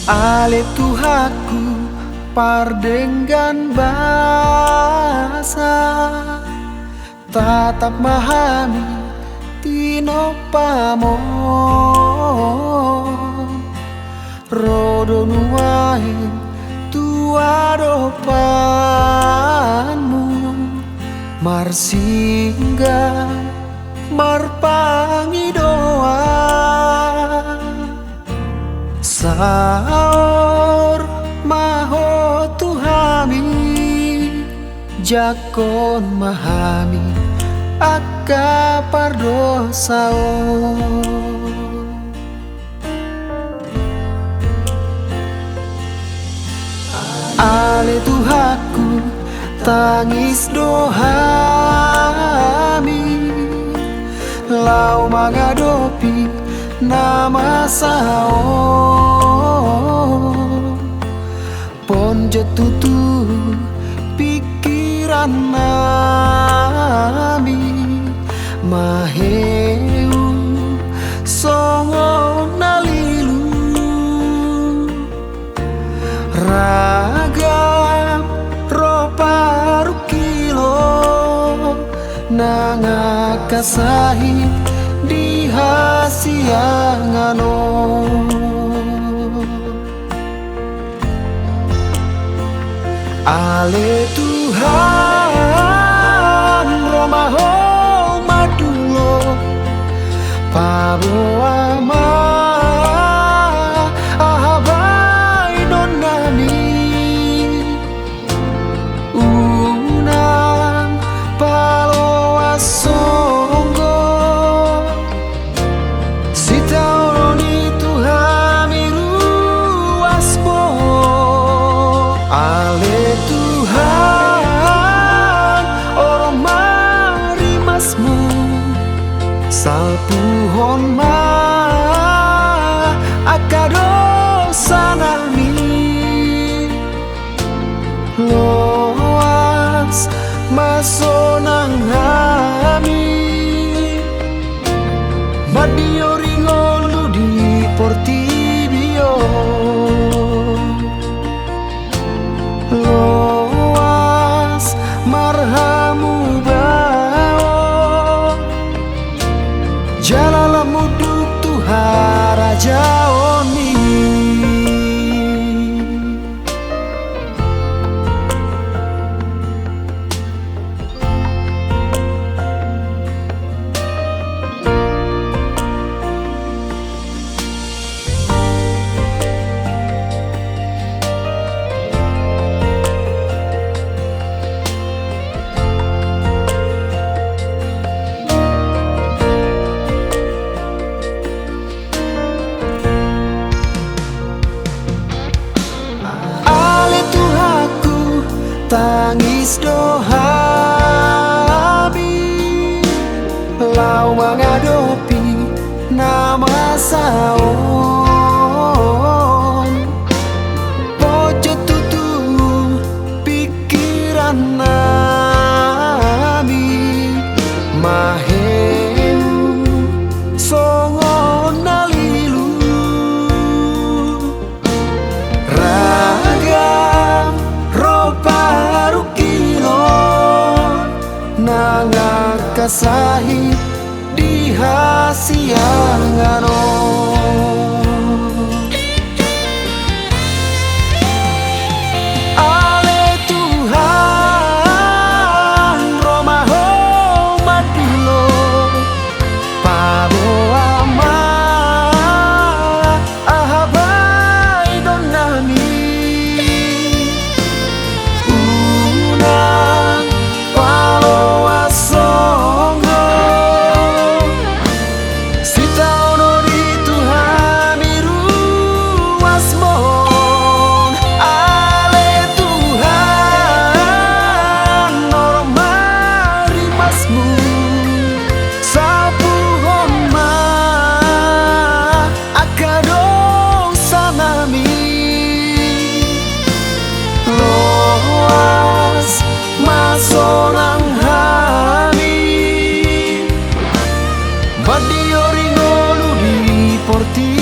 Ale Tuhaku pardenggan basa tatap mahami tinopamo rodo nuahin tuado panmu marsingga marpangi doa saor maho Tuhami jakon mahami akka pardosao Ale Tuhaku tangis dohami lau mangadopi nama sao pon jetutu pikiran nami maheu songo nalilu ragam roparu kilo nangakasahi di hasiangano Ale Tuhan romaho madulo paboama ahabai nonani unang paloa songgo sitaoni Tuhami ruasmo Ale Tuhan orang marimasmu salpuhon ma akado sanami loas masonang hami madio ringolu di portibio loas marhamu bao jalala muduk Tuhara jaoni tangis dohami lau mengadopi nama saon pojo tutu pikiran nami maheu songo nalilu ragam roparu kilo nangakasahi di hasiangano Ale Tuhan romaho madulo paboama ahabai donami Sonang hami Badio ringolu di porti